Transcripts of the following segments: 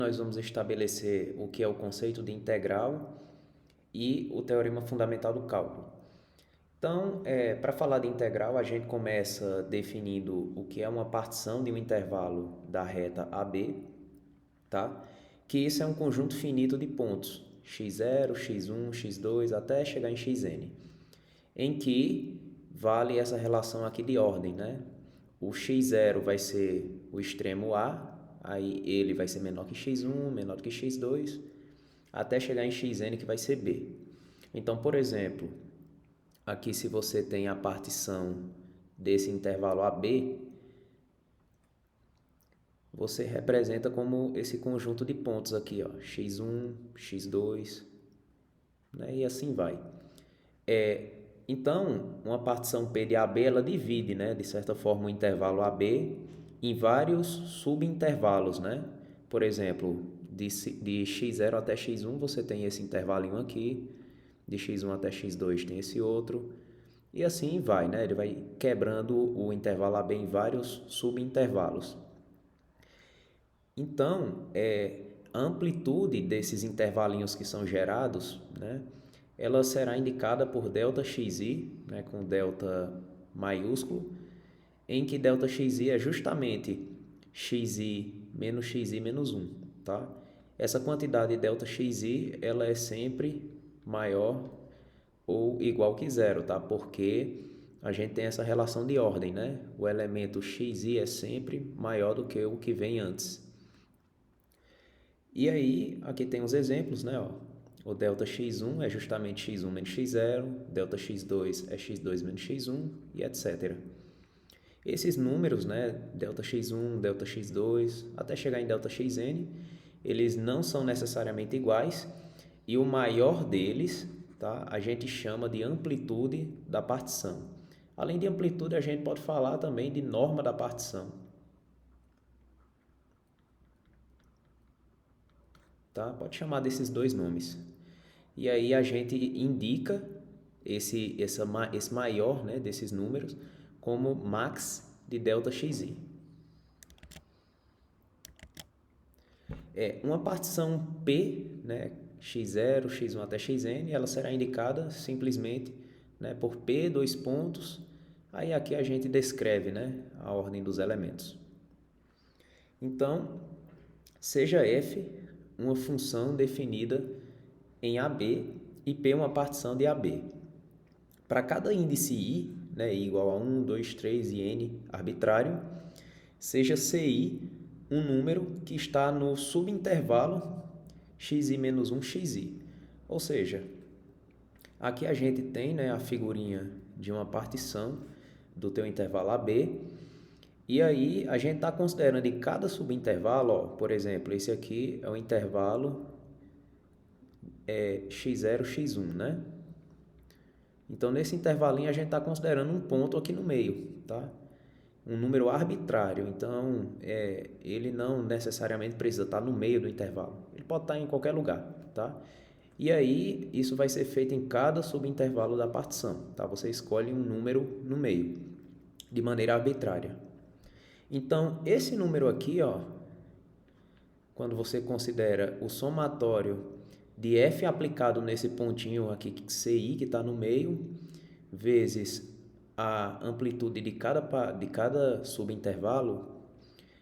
Nós vamos estabelecer o que é o conceito de integral e o teorema fundamental do cálculo. Então, para falar de integral, a gente começa definindo o que é uma partição de um intervalo da reta AB, tá? Que isso é um conjunto finito de pontos, x0, x1, x2, até chegar em xn, em que vale essa relação aqui de ordem, né? O x0 vai ser o extremo A, aí ele vai ser menor que x1, menor que x2, até chegar em xn, que vai ser B. Então, por exemplo, aqui se você tem a partição desse intervalo AB, você representa como esse conjunto de pontos aqui, ó, x1, x2, né, e assim vai. Então, uma partição P de AB, ela divide, né, de certa forma, o intervalo AB em vários subintervalos, né? Por exemplo, de x0 até x1 você tem esse intervalinho aqui, de x1 até x2 tem esse outro, e assim vai, né? Ele vai quebrando o intervalo AB em vários subintervalos. Então, a amplitude desses intervalinhos que são gerados, né, ela será indicada por ΔXi, né, com delta maiúsculo, em que ΔXi é justamente xi menos 1, tá? Essa quantidade ΔXi, ela é sempre maior ou igual que zero, tá? Porque a gente tem essa relação de ordem, né? O elemento xi é sempre maior do que o que vem antes. E aí, aqui tem os exemplos, né? Ó. O ΔX1 é justamente x1 menos x0, ΔX2 é x2 menos x1 e etc. Esses números, né, ΔX1, ΔX2, até chegar em ΔXn, eles não são necessariamente iguais e o maior deles, tá, a gente chama de amplitude da partição. Além de amplitude, a gente pode falar também de norma da partição. Tá? Pode chamar desses dois nomes. E aí a gente indica esse maior, né, desses números como max de ΔXi. Uma partição P, né, x0, x1 até xn, ela será indicada simplesmente, né, por P, dois pontos. Aí aqui a gente descreve, né, a ordem dos elementos. Então, seja f uma função definida em AB e P uma partição de AB. Para cada índice I, né, I igual a 1, 2, 3 e N arbitrário, seja CI um número que está no subintervalo xi menos 1, xi. Ou seja, aqui a gente tem, né, a figurinha de uma partição do teu intervalo AB, e aí a gente está considerando em cada subintervalo, ó, por exemplo, esse aqui é o intervalo x0, x1, né? Então, nesse intervalinho, a gente está considerando um ponto aqui no meio, tá? Um número arbitrário. Então, ele não necessariamente precisa estar no meio do intervalo. Ele pode estar em qualquer lugar, tá? E aí, isso vai ser feito em cada subintervalo da partição, tá? Você escolhe um número no meio, de maneira arbitrária. Então, esse número aqui, ó, quando você considera o somatório de f aplicado nesse pontinho aqui, CI, que está no meio, vezes a amplitude de cada subintervalo,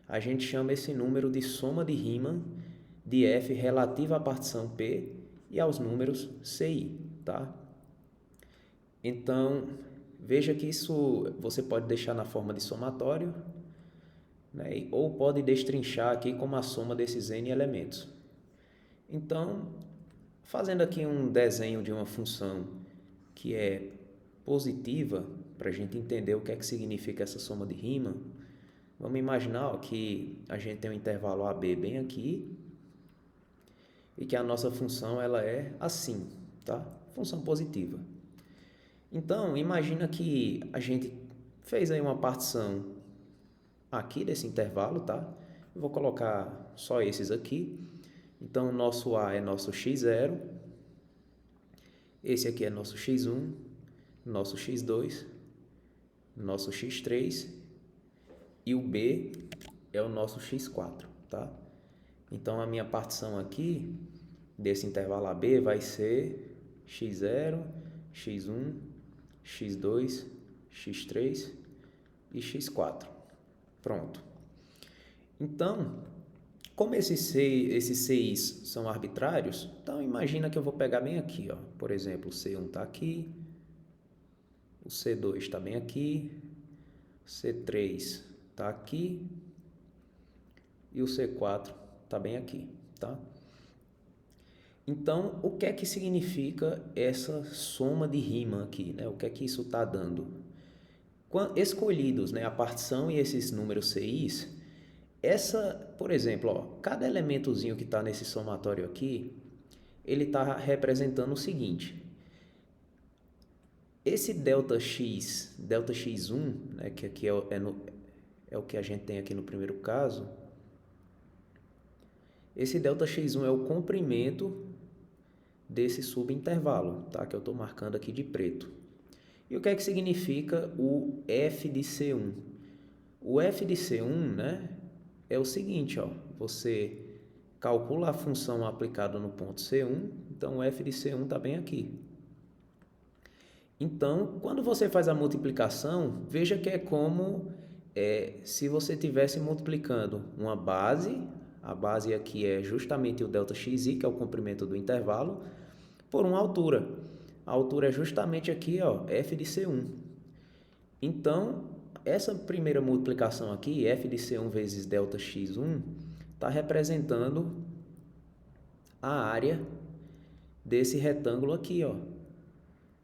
a gente chama esse número de soma de Riemann de f relativa à partição P e aos números CI, tá? Então, veja que isso você pode deixar na forma de somatório, né? Ou pode destrinchar aqui como a soma desses n elementos. Então, fazendo aqui um desenho de uma função que é positiva, para a gente entender o que é que significa essa soma de Riemann, vamos imaginar que a gente tem um intervalo AB bem aqui e que a nossa função ela é assim, tá? Função positiva. Então, imagina que a gente fez aí uma partição aqui desse intervalo, tá? Eu vou colocar só esses aqui. Então, nosso A é nosso x0, esse aqui é nosso x1, nosso x2, nosso x3 e o B é o nosso x4, tá? Então, a minha partição aqui, desse intervalo AB, vai ser x0, x1, x2, x3 e x4. Pronto. Então, como esses CIs são arbitrários, então imagina que eu vou pegar bem aqui, ó. Por exemplo, o C1 está aqui, o C2 está bem aqui, o C3 está aqui e o C4 está bem aqui, tá? Então, o que é que significa essa soma de Riemann aqui, né? O que é que isso está dando? Escolhidos, né, a partição e esses números CIs, por exemplo, ó, cada elementozinho que está nesse somatório aqui, ele está representando o seguinte: esse delta x1, né, que aqui é o que a gente tem aqui no primeiro caso, esse delta x1 é o comprimento desse subintervalo, tá, que eu estou marcando aqui de preto. E o que é que significa o f de C1? O f de C1, né, é o seguinte, ó, você calcula a função aplicada no ponto C1, então o f de C1 está bem aqui. Então, quando você faz a multiplicação, veja que é como se você estivesse multiplicando uma base, a base aqui é justamente o ΔXi, que é o comprimento do intervalo, por uma altura. A altura é justamente aqui, ó, f de C1. Então, essa primeira multiplicação aqui, f de C1 vezes ΔX1, está representando a área desse retângulo aqui, ó,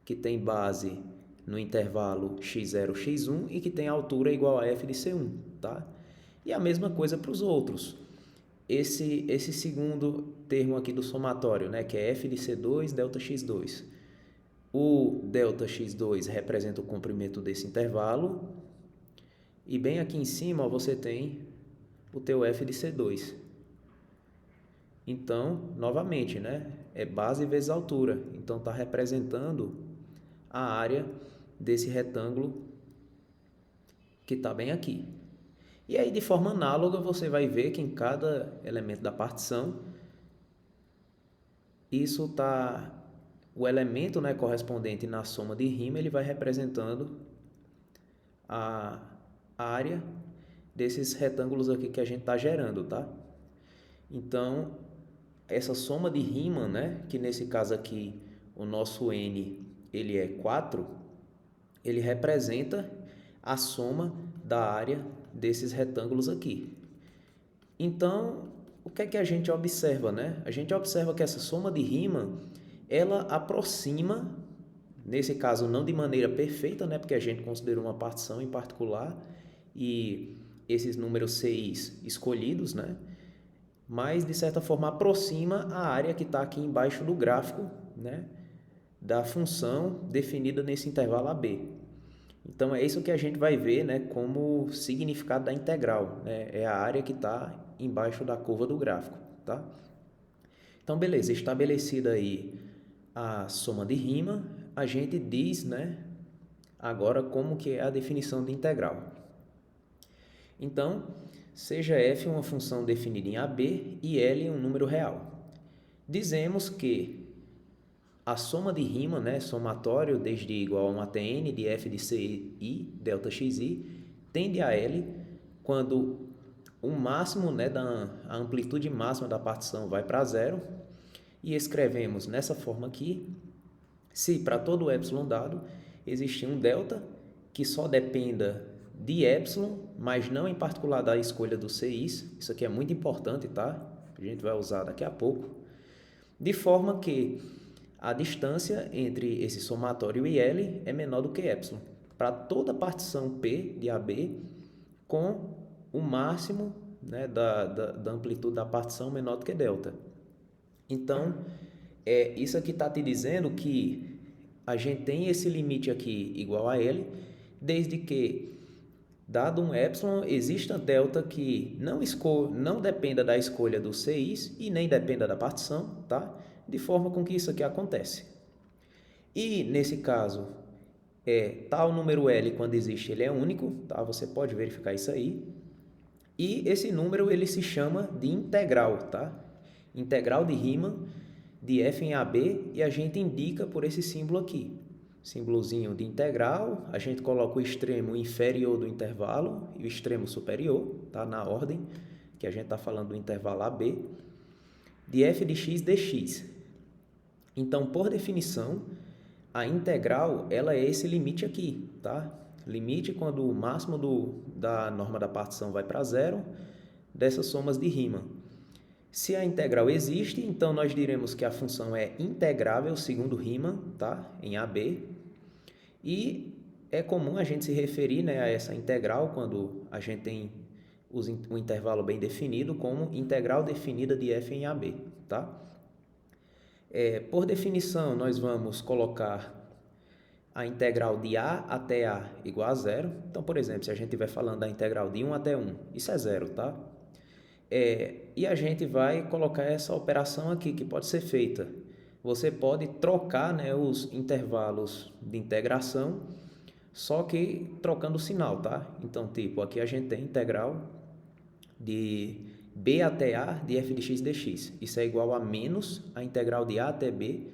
que tem base no intervalo x0, x1 e que tem altura igual a f de C1, tá? E a mesma coisa para os outros. Esse segundo termo aqui do somatório, né, que é f de C2, ΔX2. O ΔX2 representa o comprimento desse intervalo. E bem aqui em cima, ó, você tem o teu f de C2. Então, novamente, né, é base vezes altura. Então, está representando a área desse retângulo que está bem aqui. E aí, de forma análoga, você vai ver que em cada elemento da partição, isso está... O elemento, né, correspondente na soma de Riemann, ele vai representando a área desses retângulos aqui que a gente está gerando, tá? Então, essa soma de Riemann, né, que nesse caso aqui, o nosso N, ele é 4, ele representa a soma da área desses retângulos aqui. Então, o que é que a gente observa, né? A gente observa que essa soma de Riemann, ela aproxima, nesse caso não de maneira perfeita, né? Porque a gente considerou uma partição em particular e esses números CIs escolhidos, né? Mas, de certa forma, aproxima a área que está aqui embaixo do gráfico, né? Da função definida nesse intervalo AB. Então, é isso que a gente vai ver, né, como significado da integral, né? É a área que está embaixo da curva do gráfico, tá? Então, beleza, estabelecida aí a soma de Riemann, a gente diz, né, agora como que é a definição de integral. Então, seja f uma função definida em AB e L um número real. Dizemos que a soma de Riemann, né, somatório desde igual a 1 até n de f de ci, ΔXi, tende a L quando o máximo, né, a amplitude máxima da partição vai para zero. E escrevemos nessa forma aqui, se para todo epsilon dado existir um delta que só dependa de epsilon, mas não em particular da escolha do CIs, isso aqui é muito importante, tá? A gente vai usar daqui a pouco, de forma que a distância entre esse somatório e L é menor do que epsilon, para toda partição P de AB com o máximo, né, da amplitude da partição menor do que delta. Então, isso aqui está te dizendo que a gente tem esse limite aqui igual a L, desde que, dado um epsilon, exista delta que não dependa da escolha do CIs e nem dependa da partição, tá? De forma com que isso aqui acontece. E, nesse caso, tal número L, quando existe, ele é único, tá? Você pode verificar isso aí. E esse número ele se chama de integral, tá? Integral de Riemann de f em AB, e a gente indica por esse símbolo aqui. Símbolozinho de integral, a gente coloca o extremo inferior do intervalo e o extremo superior, tá? Na ordem que a gente está falando do intervalo AB, de f de x dx. Então, por definição, a integral ela é esse limite aqui, tá? Limite quando o máximo da norma da partição vai para zero, dessas somas de Riemann. Se a integral existe, então nós diremos que a função é integrável segundo Riemann, tá? Em AB. E é comum a gente se referir, né, a essa integral quando a gente tem o intervalo bem definido como integral definida de f em AB, tá? Por definição, nós vamos colocar a integral de a até a igual a zero. Então, por exemplo, se a gente estiver falando da integral de 1 até 1, isso é zero, tá? E a gente vai colocar essa operação aqui, que pode ser feita. Você pode trocar, né, os intervalos de integração, só que trocando o sinal, tá? Então, tipo, aqui a gente tem integral de b até a de f de x dx. Isso é igual a menos a integral de a até b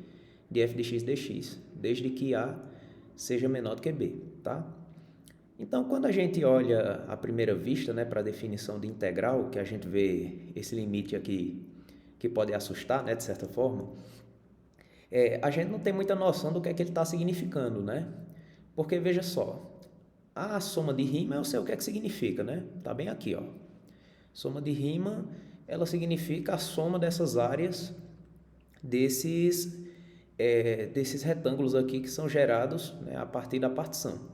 de f de x dx, desde que a seja menor do que b, tá? Então, quando a gente olha à primeira vista, né, para a definição de integral, que a gente vê esse limite aqui que pode assustar, né, de certa forma, a gente não tem muita noção do que é que ele está significando, né? Porque, veja só, a soma de Riemann eu sei o que é que significa, né? Tá bem aqui, ó. Soma de Riemann, ela significa a soma dessas áreas desses retângulos aqui que são gerados, né, a partir da partição.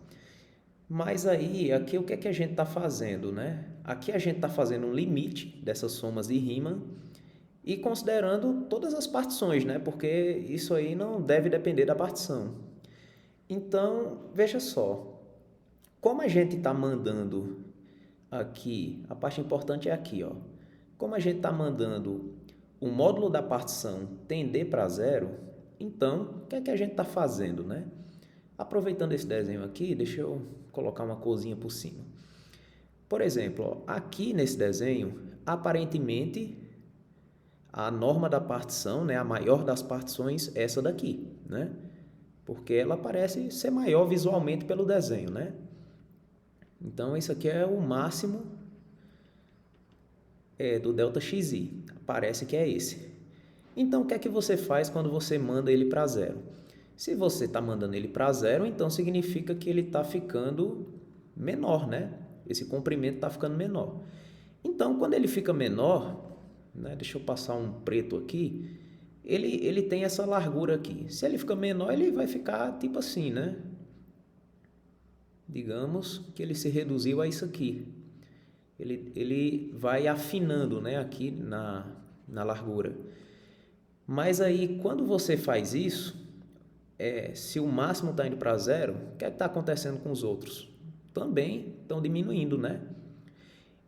Mas aí, aqui o que é que a gente está fazendo, né? Aqui a gente está fazendo um limite dessas somas de Riemann e considerando todas as partições, né? Porque isso aí não deve depender da partição. Então, veja só, como a gente está mandando aqui, a parte importante é aqui, ó. Como a gente está mandando o módulo da partição tender para zero, então, o que é que a gente está fazendo, né? Aproveitando esse desenho aqui, deixa eu colocar uma corzinha por cima. Por exemplo, ó, aqui nesse desenho, aparentemente, a norma da partição, né, a maior das partições, é essa daqui, né? Porque ela parece ser maior visualmente pelo desenho, né? Então, isso aqui é o máximo do ΔXi. Parece que é esse. Então, o que é que você faz quando você manda ele para zero? Se você está mandando ele para zero, então significa que ele está ficando menor, né? Esse comprimento está ficando menor. Então, quando ele fica menor, né, deixa eu passar um preto aqui, ele tem essa largura aqui. Se ele fica menor, ele vai ficar tipo assim, né? Digamos que ele se reduziu a isso aqui. Ele vai afinando, né, aqui na largura. Mas aí, quando você faz isso, se o máximo está indo para zero, o que é que está acontecendo com os outros? Também estão diminuindo, né?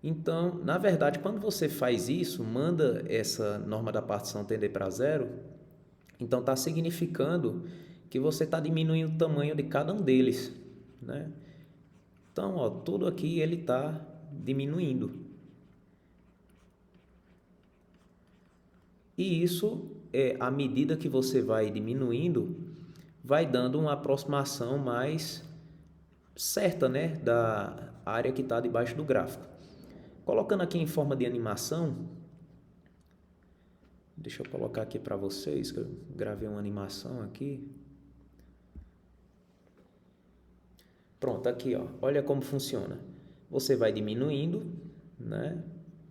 Então, na verdade, quando você faz isso, manda essa norma da partição tender para zero, então está significando que você está diminuindo o tamanho de cada um deles, né? Então, ó, tudo aqui ele está diminuindo. E isso, à medida que você vai diminuindo, vai dando uma aproximação mais certa, né, da área que está debaixo do gráfico. Colocando aqui em forma de animação, deixa eu colocar aqui para vocês, que eu gravei uma animação aqui. Pronto, aqui, ó, olha como funciona. Você vai diminuindo, né,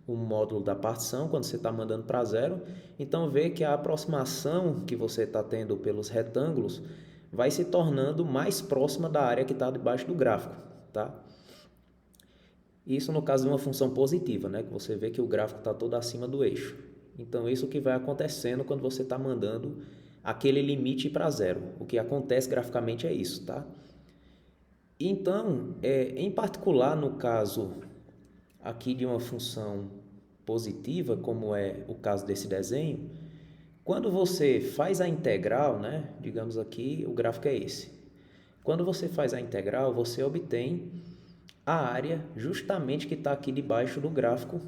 o módulo da partição quando você está mandando para zero. Então, vê que a aproximação que você está tendo pelos retângulos vai se tornando mais próxima da área que está debaixo do gráfico, tá? Isso no caso de uma função positiva, né? Que você vê que o gráfico está todo acima do eixo. Então, isso que vai acontecendo quando você está mandando aquele limite para zero. O que acontece graficamente é isso, tá? Então, em particular no caso aqui de uma função positiva, como é o caso desse desenho, quando você faz a integral, né? Digamos aqui, o gráfico é esse. Quando você faz a integral, você obtém a área justamente que está aqui debaixo do gráfico,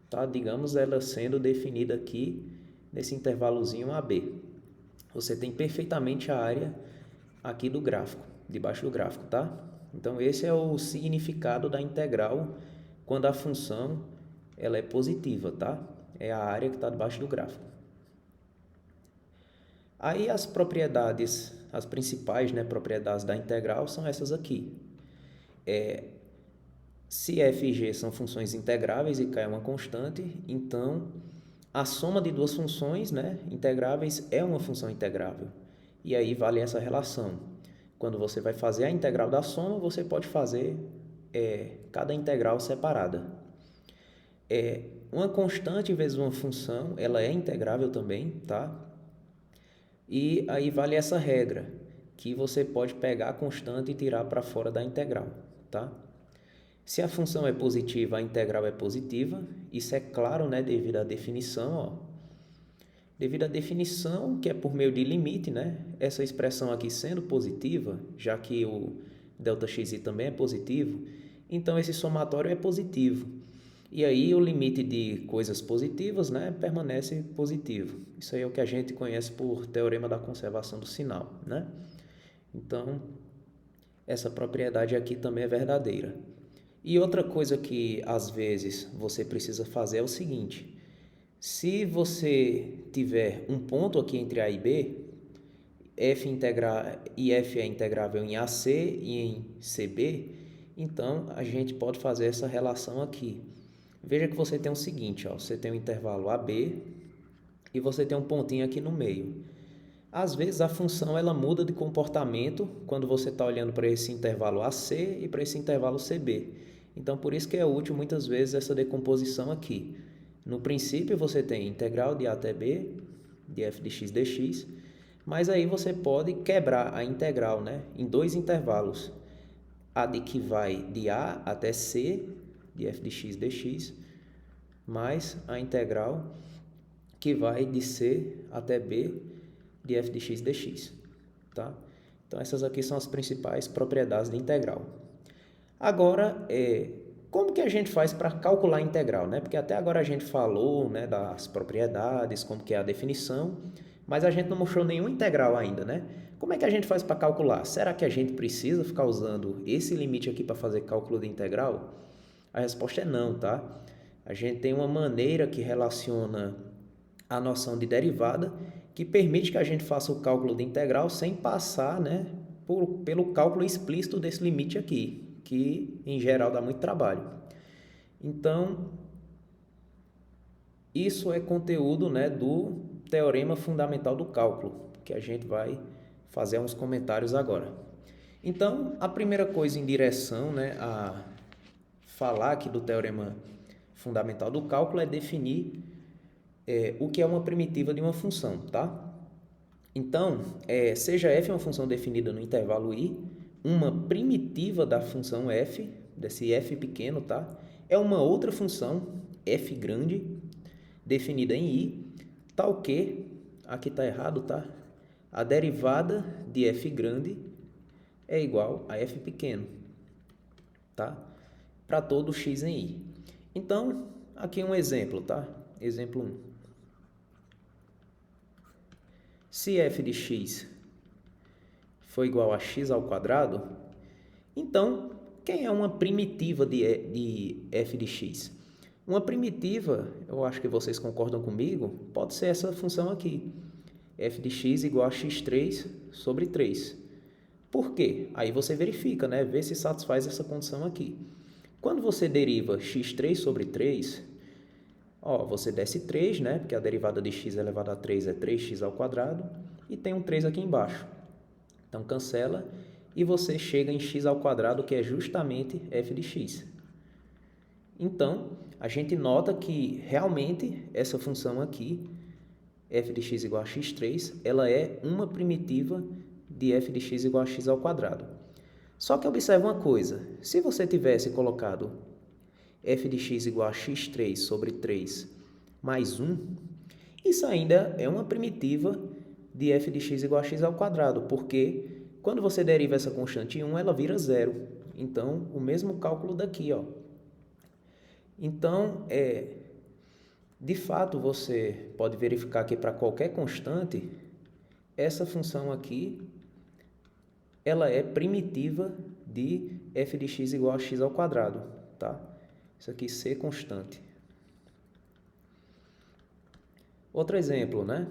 tá? Digamos ela sendo definida aqui nesse intervalozinho AB. Você tem perfeitamente a área aqui do gráfico, debaixo do gráfico, tá? Então esse é o significado da integral quando a função ela é positiva, tá? É a área que está debaixo do gráfico. Aí as propriedades, as principais, né, propriedades da integral são essas aqui. Se f e g são funções integráveis e k é uma constante, então a soma de duas funções, né, integráveis é uma função integrável. E aí vale essa relação. Quando você vai fazer a integral da soma, você pode fazer cada integral separada. Uma constante vezes uma função, ela é integrável também, tá? E aí vale essa regra, que você pode pegar a constante e tirar para fora da integral, tá? Se a função é positiva, a integral é positiva. Isso é claro, né, devido à definição, ó. Devido à definição, que é por meio de limite, né? Essa expressão aqui sendo positiva, já que o ΔXi também é positivo, então esse somatório é positivo. E aí o limite de coisas positivas, né, permanece positivo. Isso aí é o que a gente conhece por teorema da conservação do sinal, né? Então, essa propriedade aqui também é verdadeira. E outra coisa que às vezes você precisa fazer é o seguinte: se você tiver um ponto aqui entre A e B, f é integrável em AC e em CB, então a gente pode fazer essa relação aqui. Veja que você tem o seguinte, ó, você tem um intervalo AB e você tem um pontinho aqui no meio. Às vezes a função ela muda de comportamento quando você está olhando para esse intervalo AC e para esse intervalo CB. Então por isso que é útil muitas vezes essa decomposição aqui. No princípio você tem integral de A até B, de f de x dx, mas aí você pode quebrar a integral, né, em dois intervalos. A de que vai de A até C, de f de x dx, mais a integral que vai de C até B, de f de x dx, tá? Então essas aqui são as principais propriedades da integral. Agora, como que a gente faz para calcular a integral, né? Porque até agora a gente falou, né, das propriedades, como que é a definição, mas a gente não mostrou nenhuma integral ainda, né? Como é que a gente faz para calcular? Será que a gente precisa ficar usando esse limite aqui para fazer cálculo de integral? A resposta é não, tá? A gente tem uma maneira que relaciona a noção de derivada que permite que a gente faça o cálculo de integral sem passar, né, pelo cálculo explícito desse limite aqui, que em geral dá muito trabalho. Então, isso é conteúdo, né, do teorema fundamental do cálculo, que a gente vai fazer uns comentários agora. Então, a primeira coisa em direção, né, a falar aqui do teorema fundamental do cálculo é definir o que é uma primitiva de uma função, tá? Então, seja f uma função definida no intervalo i, uma primitiva da função f, desse f pequeno, tá? É uma outra função, f grande, definida em i, tal que, aqui está errado, tá? A derivada de f grande é igual a f pequeno, tá? Para todo x em i. Então, aqui um exemplo, tá? Exemplo 1. Se f de x for igual a x ao quadrado, então, quem é uma primitiva de f de x? Uma primitiva, eu acho que vocês concordam comigo, pode ser essa função aqui, f de x igual a x3 sobre 3. Por quê? Aí você verifica, né? Vê se satisfaz essa condição aqui. Quando você deriva x3 sobre 3, ó, você desce 3, né? Porque a derivada de x elevado a 3 é 3x ao quadrado. E tem um 3 aqui embaixo. Então, cancela e você chega em x ao quadrado, que é justamente f de x. Então, a gente nota que realmente essa função aqui, f de x igual a x3, ela é uma primitiva de f de x igual a x ao quadrado. Só que observe uma coisa, se você tivesse colocado f de x igual a x3 sobre 3 mais 1, isso ainda é uma primitiva de f de x igual a x ao quadrado, porque quando você deriva essa constante em 1, ela vira zero. Então, o mesmo cálculo daqui, ó. Então, de fato, você pode verificar que para qualquer constante, essa função aqui, ela é primitiva de f de x igual a x ao quadrado, tá? Isso aqui C constante. Outro exemplo, né?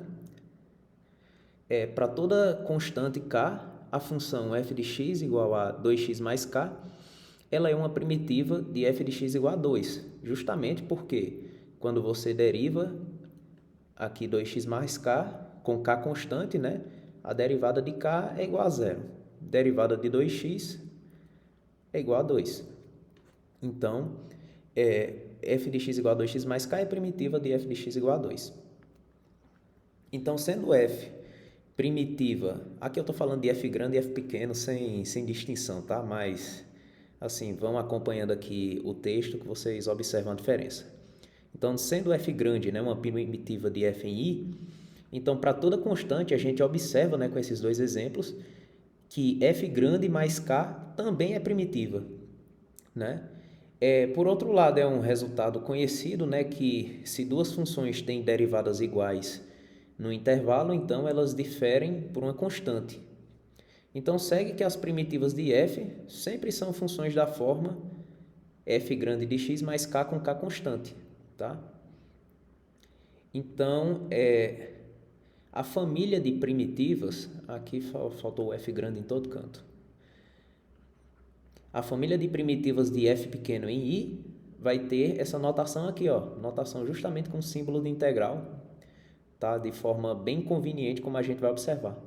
Para toda constante k, a função f de x igual a 2x mais k, ela é uma primitiva de f de x igual a 2, justamente porque quando você deriva aqui 2x mais k, com k constante, né? A derivada de k é igual a zero. Derivada de 2x é igual a 2. Então, f de x igual a 2x mais k é primitiva de f de x igual a 2. Então, sendo f primitiva, aqui eu estou falando de f grande e f pequeno sem distinção, tá? Mas, assim, vão acompanhando aqui o texto que vocês observam a diferença. Então, sendo f grande, né, uma primitiva de f em i, então, para toda constante, a gente observa, né, com esses dois exemplos, que f grande mais k também é primitiva, né? Por outro lado, é um resultado conhecido, né, que se duas funções têm derivadas iguais no intervalo, então elas diferem por uma constante. Então, segue que as primitivas de f sempre são funções da forma f grande de x mais k com k constante, tá? Então, a família de primitivas, aqui faltou o f grande em todo canto. A família de primitivas de f pequeno em i vai ter essa notação aqui, ó, notação justamente com símbolo de integral, tá? De forma bem conveniente, como a gente vai observar.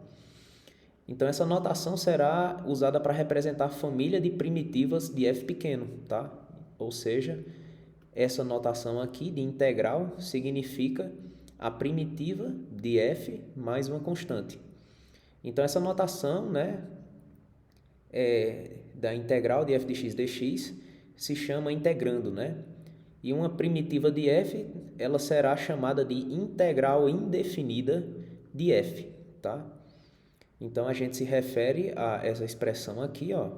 Então, essa notação será usada para representar a família de primitivas de f pequeno, tá? Ou seja, essa notação aqui de integral significa a primitiva de f mais uma constante. Então, essa notação, né, da integral de f de x dx se chama integrando, né? E uma primitiva de f, ela será chamada de integral indefinida de f, tá? Então, a gente se refere a essa expressão aqui, ó,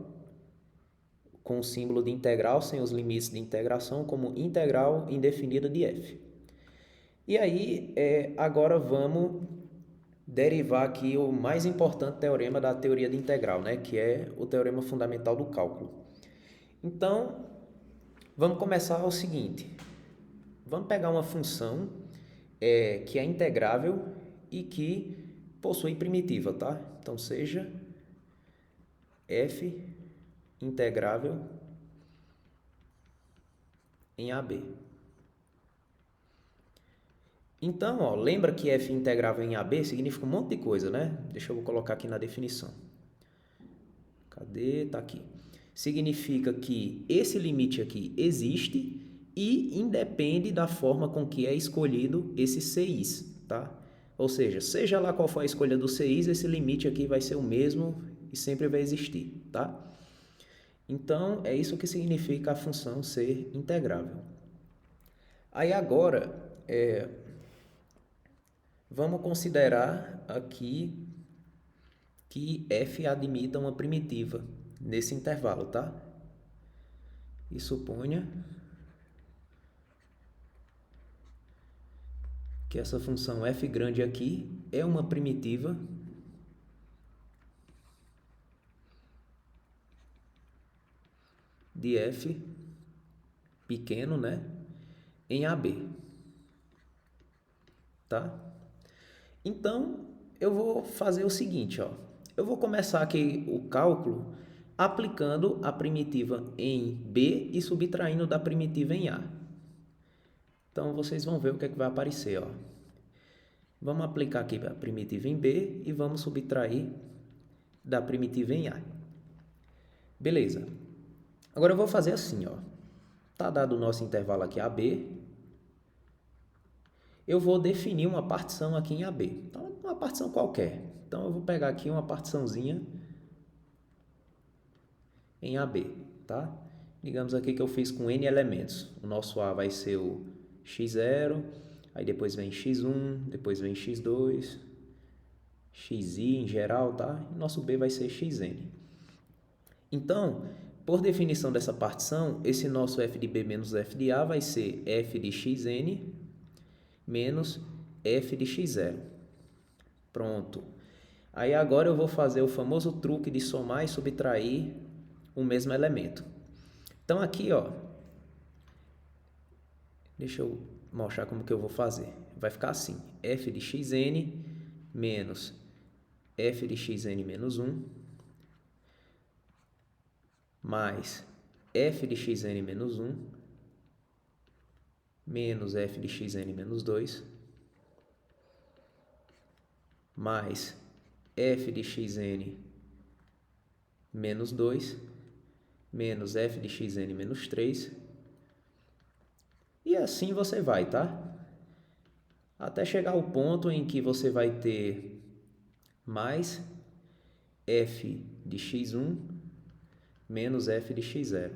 com o símbolo de integral sem os limites de integração como integral indefinida de f. E aí, agora vamos derivar aqui o mais importante teorema da teoria de integral, né? Que é o teorema fundamental do cálculo. Então, vamos começar o seguinte. Vamos pegar uma função que é integrável e que possui primitiva, tá? Então, seja f integrável em AB. Então, ó, lembra que f integrável em AB significa um monte de coisa, né? Deixa eu colocar aqui na definição. Cadê? Tá aqui. Significa que esse limite aqui existe e independe da forma com que é escolhido esse CIs, tá? Ou seja lá qual for a escolha do CIs, esse limite aqui vai ser o mesmo e sempre vai existir, tá? Então, é isso que significa a função ser integrável. Aí agora, vamos considerar aqui que f admita uma primitiva nesse intervalo, tá? E suponha que essa função f grande aqui é uma primitiva de f pequeno, né, em AB, tá? Então, eu vou fazer o seguinte, ó. Eu vou começar aqui o cálculo aplicando a primitiva em B e subtraindo da primitiva em A. Então, vocês vão ver o que é que vai aparecer, ó. Vamos aplicar aqui a primitiva em B e vamos subtrair da primitiva em A. Beleza. Agora eu vou fazer assim, ó. Tá dado o nosso intervalo aqui AB. Eu vou definir uma partição aqui em AB. Então, uma partição qualquer. Então, eu vou pegar aqui uma partiçãozinha em AB, tá? Digamos aqui que eu fiz com N elementos. O nosso A vai ser o x0, aí depois vem x1, depois vem x2, xi em geral, tá? E nosso B vai ser xn. Então, por definição dessa partição, esse nosso f de b menos f de a vai ser f de xn menos f de x0. Pronto. Aí agora eu vou fazer o famoso truque de somar e subtrair o mesmo elemento. Então aqui, ó, deixa eu mostrar como que eu vou fazer. Vai ficar assim, f de xn menos f de xn menos 1 mais f de xn menos 1 menos f de xn menos 2 mais f de xn menos 2 menos f de xn menos 3. E assim você vai, tá? Até chegar ao ponto em que você vai ter mais f de x1 menos f de x0.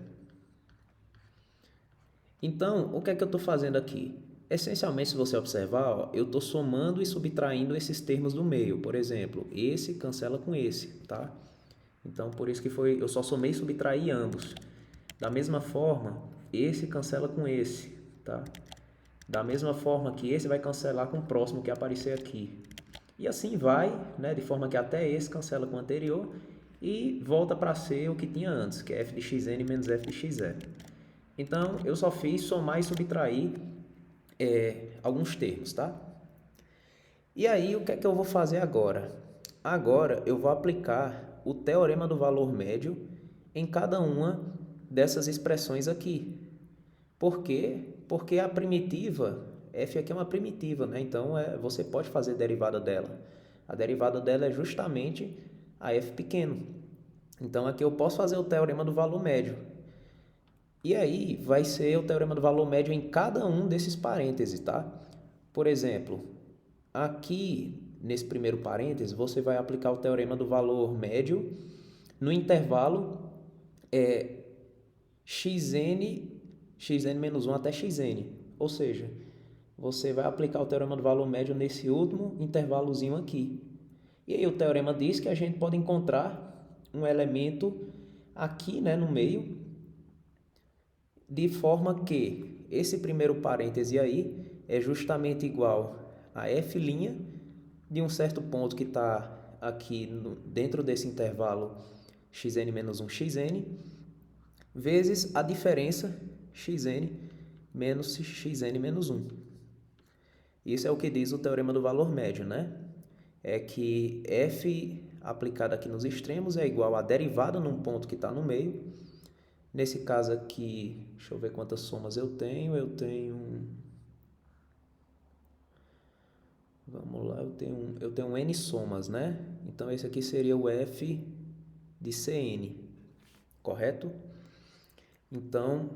Então, o que é que eu estou fazendo aqui? Essencialmente, se você observar, ó, eu estou somando e subtraindo esses termos do meio. Por exemplo, esse cancela com esse, tá? Então, por isso que eu só somei e subtraí ambos. Da mesma forma, esse cancela com esse, tá? Da mesma forma que esse vai cancelar com o próximo que aparecer aqui. E assim vai, né? De forma que até esse cancela com o anterior e volta para ser o que tinha antes, que é f de xn menos f de x0. Então, eu só fiz somar e subtrair alguns termos, tá? E aí, o que é que eu vou fazer agora? Agora, eu vou aplicar o teorema do valor médio em cada uma dessas expressões aqui. Por quê? Porque a primitiva, f aqui é uma primitiva, né? Então, você pode fazer derivada dela. A derivada dela é justamente a f pequeno. Então, aqui eu posso fazer o teorema do valor médio. E aí, vai ser o teorema do valor médio em cada um desses parênteses, tá? Por exemplo, aqui nesse primeiro parêntese, você vai aplicar o teorema do valor médio no intervalo xn menos 1 até xn. Ou seja, você vai aplicar o teorema do valor médio nesse último intervalozinho aqui. E aí o teorema diz que a gente pode encontrar um elemento aqui, né, no meio, de forma que esse primeiro parêntese aí é justamente igual a f' de um certo ponto que está aqui dentro desse intervalo xn menos 1, xn, vezes a diferença xn menos xn menos 1. Isso é o que diz o teorema do valor médio, né? É que f aplicado aqui nos extremos é igual a derivada num ponto que está no meio. Nesse caso aqui, deixa eu ver quantas somas eu tenho. Vamos lá, eu tenho n somas, né? Então, esse aqui seria o f de Cn, correto? Então,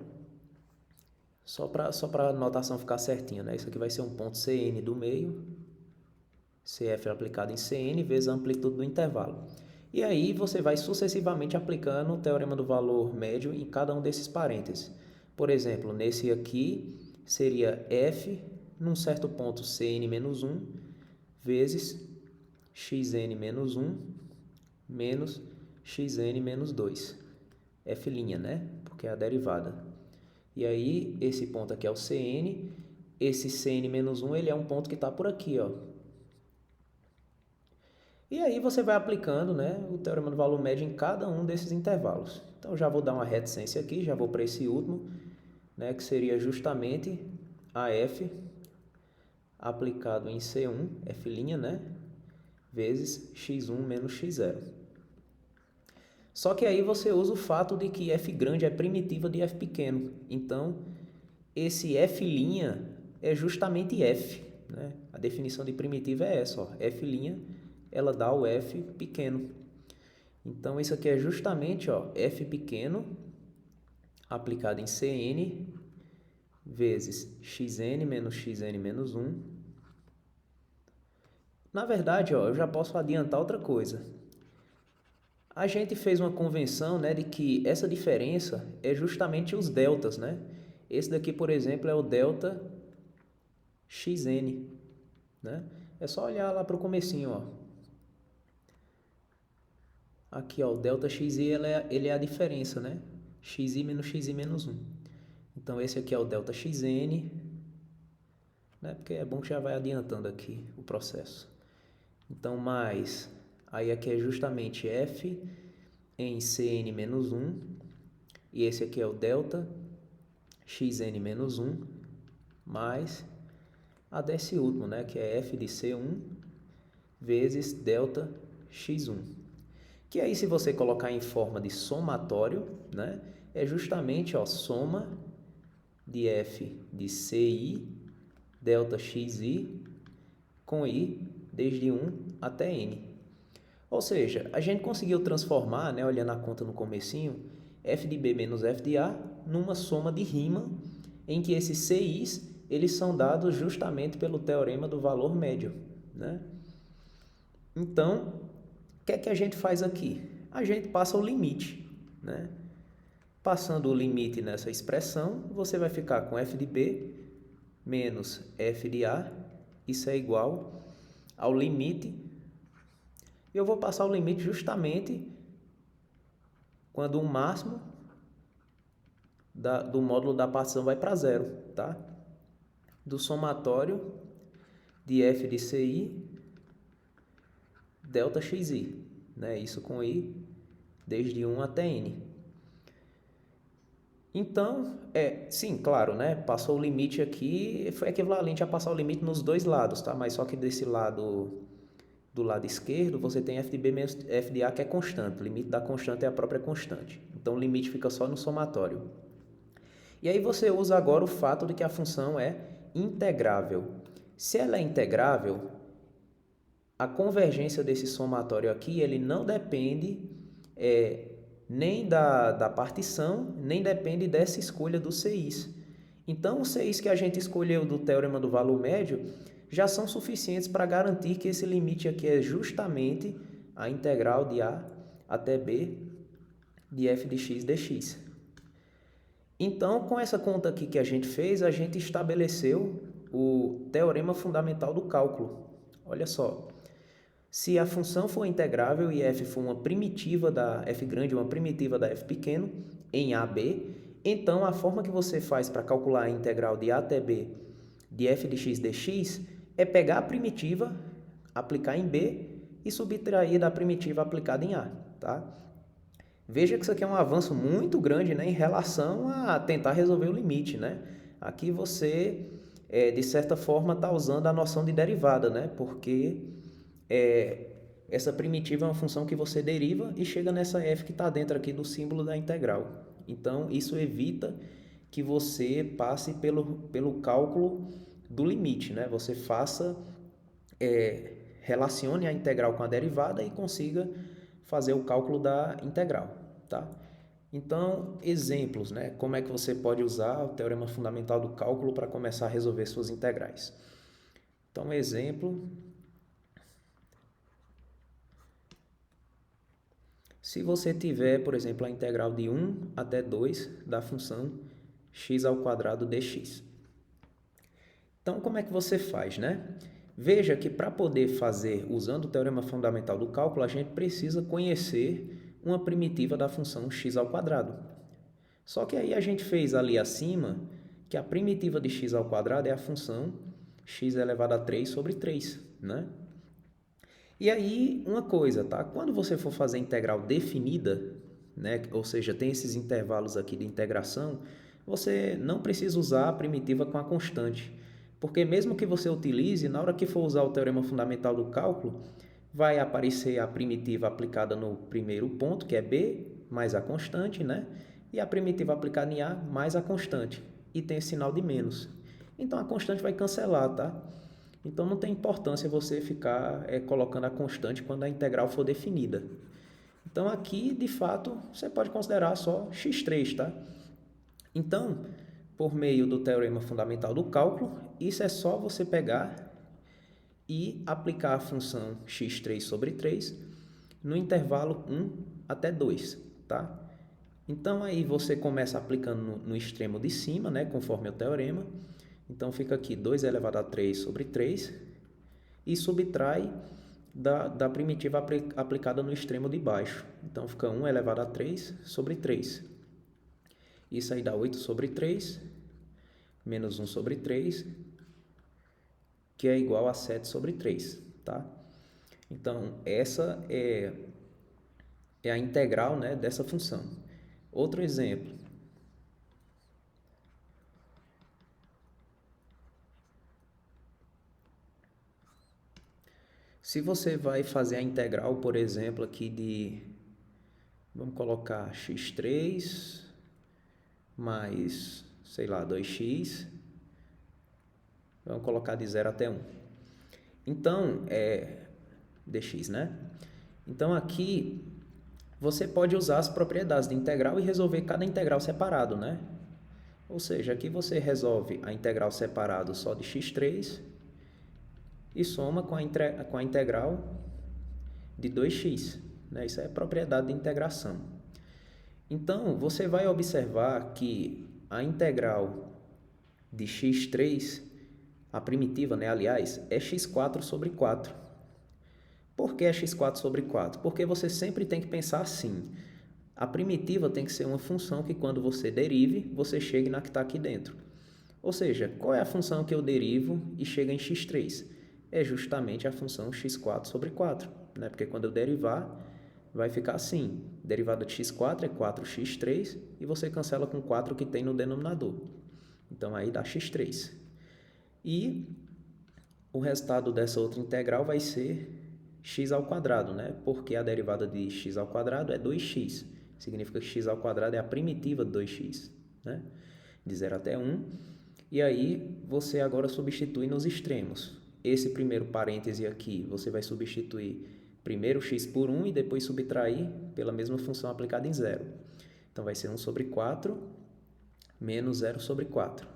só para a notação ficar certinha, né? Isso aqui vai ser um ponto Cn do meio, Cf aplicado em Cn, vezes a amplitude do intervalo. E aí, você vai sucessivamente aplicando o teorema do valor médio em cada um desses parênteses. Por exemplo, nesse aqui, seria f num certo ponto Cn menos 1, vezes xn menos 1 menos xn menos 2. F', né? Porque é a derivada. E aí, esse ponto aqui é o Cn. Esse Cn menos 1, ele é um ponto que está por aqui, ó. E aí, você vai aplicando, né, o teorema do valor médio em cada um desses intervalos. Então, já vou dar uma reticência aqui, já vou para esse último, né, que seria justamente a f aplicado em C1, f', né? Vezes x1 menos x0. Só que aí você usa o fato de que f grande é primitiva de f pequeno. Então, esse f' é justamente f, né? A definição de primitiva é essa, ó. F', ela dá o f pequeno. Então, isso aqui é justamente, ó, f pequeno aplicado em Cn vezes xn menos xn menos 1. Na verdade, ó, eu já posso adiantar outra coisa. A gente fez uma convenção, né, de que essa diferença é justamente os deltas, né? Esse daqui, por exemplo, é o delta xn, né? É só olhar lá para o comecinho, ó. Aqui, ó, o delta xi ele é a diferença, né? xi menos xi menos 1. Então, esse aqui é o delta xn, né? Porque é bom que já vai adiantando aqui o processo. Então, mais, aí aqui é justamente f em cn menos 1, e esse aqui é o delta xn menos 1, mais a desse último, né? Que é f de c1 vezes delta x1. Que aí, se você colocar em forma de somatório, né? É justamente, ó, soma de f de ci delta xi com i desde 1 até n. Ou seja, a gente conseguiu transformar, né, olhando a conta no comecinho, f de b menos f de a numa soma de rima em que esses ci's eles são dados justamente pelo teorema do valor médio, né? Então, o que é que a gente faz aqui? A gente passa o limite, né? Passando o limite nessa expressão, você vai ficar com f de b menos f de a, isso é igual ao limite. Eu vou passar o limite justamente quando o máximo do módulo da partição vai para zero, tá? Do somatório de f de ci delta xi, né? Isso com i desde 1 até n. Então, sim, claro, né? Passou o limite aqui, foi equivalente a passar o limite nos dois lados, tá? Mas só que desse lado, do lado esquerdo, você tem f de b menos f de a que é constante. O limite da constante é a própria constante. Então, o limite fica só no somatório. E aí você usa agora o fato de que a função é integrável. Se ela é integrável, a convergência desse somatório aqui, ele não depende nem da partição, nem depende dessa escolha dos ci's. Então, os ci's que a gente escolheu do teorema do valor médio já são suficientes para garantir que esse limite aqui é justamente a integral de a até b de f de x dx. Então, com essa conta aqui que a gente fez, a gente estabeleceu o teorema fundamental do cálculo. Olha só, se a função for integrável e f for uma primitiva da f grande, uma primitiva da f pequeno, em AB, então a forma que você faz para calcular a integral de a até b de f de x dx é pegar a primitiva, aplicar em b e subtrair da primitiva aplicada em a, tá? Veja que isso aqui é um avanço muito grande, né, em relação a tentar resolver o limite, né? Aqui você, de certa forma, está usando a noção de derivada, né? Porque essa primitiva é uma função que você deriva e chega nessa f que está dentro aqui do símbolo da integral. Então, isso evita que você passe pelo cálculo do limite, né? Você relacione a integral com a derivada e consiga fazer o cálculo da integral, tá? Então, exemplos, né? Como é que você pode usar o teorema fundamental do cálculo para começar a resolver suas integrais. Então, exemplo: se você tiver, por exemplo, a integral de 1 até 2 da função x ao quadrado dx. Então, como é que você faz, né? Veja que para poder fazer usando o teorema fundamental do cálculo, a gente precisa conhecer uma primitiva da função x ao quadrado. Só que aí a gente fez ali acima que a primitiva de x ao quadrado é a função x elevado a 3 sobre 3, né? E aí, uma coisa, tá? Quando você for fazer integral definida, né? Ou seja, tem esses intervalos aqui de integração, você não precisa usar a primitiva com a constante. Porque mesmo que você utilize, na hora que for usar o teorema fundamental do cálculo, vai aparecer a primitiva aplicada no primeiro ponto, que é b, mais a constante, né? E a primitiva aplicada em a, mais a constante. E tem esse sinal de menos. Então, a constante vai cancelar, tá? Então, não tem importância você ficar colocando a constante quando a integral for definida. Então, aqui, de fato, você pode considerar só x3, tá? Então, por meio do teorema fundamental do cálculo, isso é só você pegar e aplicar a função x3 sobre 3 no intervalo 1 até 2, tá? Então, aí você começa aplicando no extremo de cima, né, conforme o teorema. Então, fica aqui 2 elevado a 3 sobre 3 e subtrai da primitiva aplicada no extremo de baixo. Então, fica 1 elevado a 3 sobre 3. Isso aí dá 8 sobre 3, menos 1 sobre 3, que é igual a 7 sobre 3, tá? Então, essa é a integral, né, dessa função. Outro exemplo. Se você vai fazer a integral, por exemplo, aqui de, vamos colocar x3 mais, sei lá, 2x, vamos colocar de 0 até 1. Então, dx, né? Então, aqui, você pode usar as propriedades de integral e resolver cada integral separado, né? Ou seja, aqui você resolve a integral separado só de x3 e soma com a integral de 2x, né? Isso é propriedade de integração. Então, você vai observar que a integral de x3, a primitiva, né, aliás, é x4 sobre 4. Por que é x4 sobre 4? Porque você sempre tem que pensar assim. A primitiva tem que ser uma função que quando você derive, você chegue na que está aqui dentro. Ou seja, qual é a função que eu derivo e chega em x3? É justamente a função x4 sobre 4, né? Porque quando eu derivar, vai ficar assim. Derivada de x4 é 4x3 e você cancela com 4 que tem no denominador. Então, aí dá x3. E o resultado dessa outra integral vai ser x ao quadrado, né? Porque a derivada de x ao quadrado é 2x. Significa que x ao quadrado é a primitiva de 2x, né? De 0 até 1. E aí, você agora substitui nos extremos. Esse primeiro parêntese aqui, você vai substituir primeiro x por 1 e depois subtrair pela mesma função aplicada em 0. Então, vai ser 1 sobre 4 menos 0 sobre 4.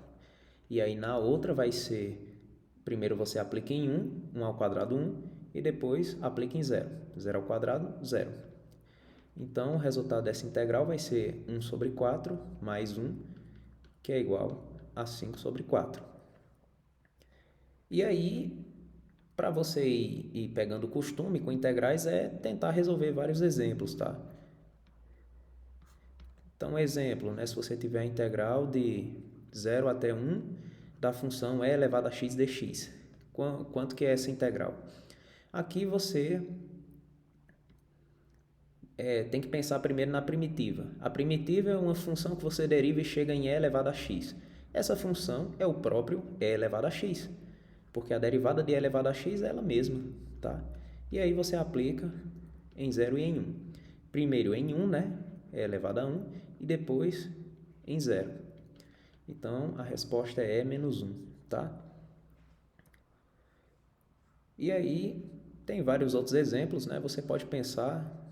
E aí, na outra vai ser, primeiro você aplica em 1 ao quadrado 1, e depois aplica em 0. 0 ao quadrado, 0. Então, o resultado dessa integral vai ser 1 sobre 4 mais 1, que é igual a 5 sobre 4. E aí, para você ir pegando o costume com integrais, é tentar resolver vários exemplos, tá? Então, exemplo, né? Se você tiver a integral de 0 até 1 da função e elevado a x dx. Quanto que é essa integral? Aqui você tem que pensar primeiro na primitiva. A primitiva é uma função que você deriva e chega em e elevado a x. Essa função é o próprio e elevado a x, porque a derivada de e elevado a x é ela mesma, tá? E aí você aplica em 0 e em 1. Primeiro em 1, né? E elevado a 1, e depois em 0. Então, a resposta é e menos 1, tá? E aí, tem vários outros exemplos, né? Você pode pensar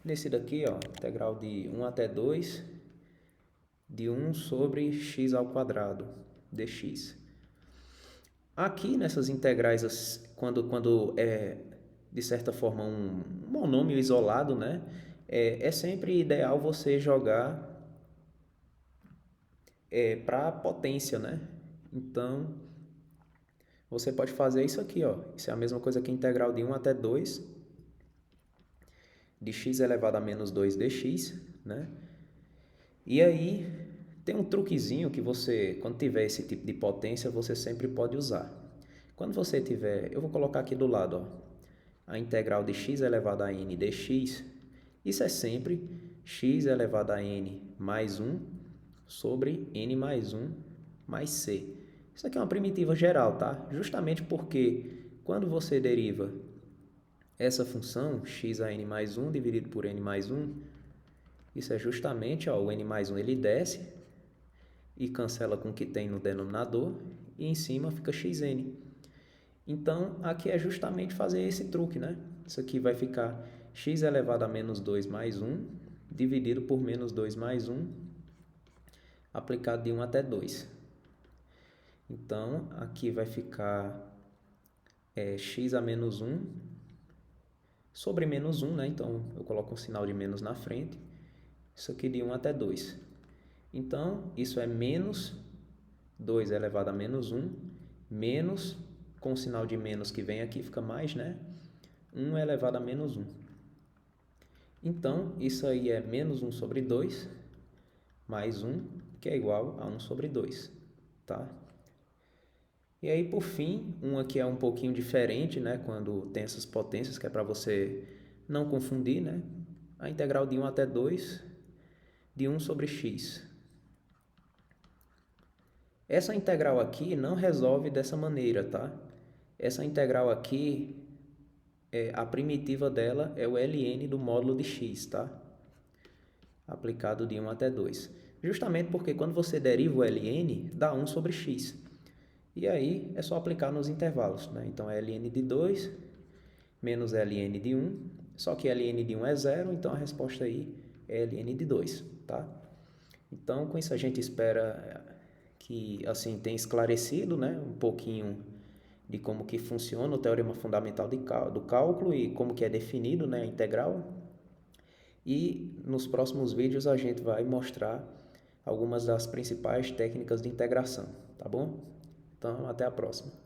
nesse daqui, ó, integral de 1 até 2 de 1 sobre x ao quadrado dx. Aqui nessas integrais, quando é de certa forma um monômio isolado, né? É sempre ideal você jogar para a potência, né? Então, você pode fazer isso aqui, ó. Isso é a mesma coisa que a integral de 1 até 2 de x elevado a menos 2 dx, né? E aí, tem um truquezinho que você, quando tiver esse tipo de potência, você sempre pode usar. Quando você tiver, eu vou colocar aqui do lado, ó, a integral de x elevado a n dx, isso é sempre x elevado a n mais 1 sobre n mais 1 mais c. Isso aqui é uma primitiva geral, tá? Justamente porque quando você deriva essa função, x a n mais 1 dividido por n mais 1, isso é justamente, ó, o n mais 1 ele desce e cancela com o que tem no denominador, e em cima fica xn. Então, aqui é justamente fazer esse truque, né? Isso aqui vai ficar x elevado a menos 2 mais 1, dividido por menos 2 mais 1, aplicado de 1 até 2. Então, aqui vai ficar x a menos 1 sobre menos 1, né? Então, eu coloco um sinal de menos na frente. Isso aqui de 1 até 2. Então, isso é menos 2 elevado a menos 1, menos, com o sinal de menos que vem aqui, fica mais, né? 1 elevado a menos 1. Então, isso aí é menos 1 sobre 2, mais 1, que é igual a 1 sobre 2, tá? E aí, por fim, uma que é um pouquinho diferente, né, quando tem essas potências, que é para você não confundir, né? A integral de 1 até 2 de 1 sobre x. Essa integral aqui não resolve dessa maneira, tá? Essa integral aqui, a primitiva dela é o ln do módulo de x, tá? Aplicado de 1 até 2. Justamente porque quando você deriva o ln, dá 1 sobre x. E aí é só aplicar nos intervalos, né? Então, ln de 2 menos ln de 1, só que ln de 1 é 0, então a resposta aí é ln de 2, tá? Então, com isso a gente espera que assim tenha esclarecido, né, um pouquinho de como que funciona o teorema fundamental do cálculo e como que é definido, né, a integral. E nos próximos vídeos a gente vai mostrar algumas das principais técnicas de integração, tá bom? Então, até a próxima.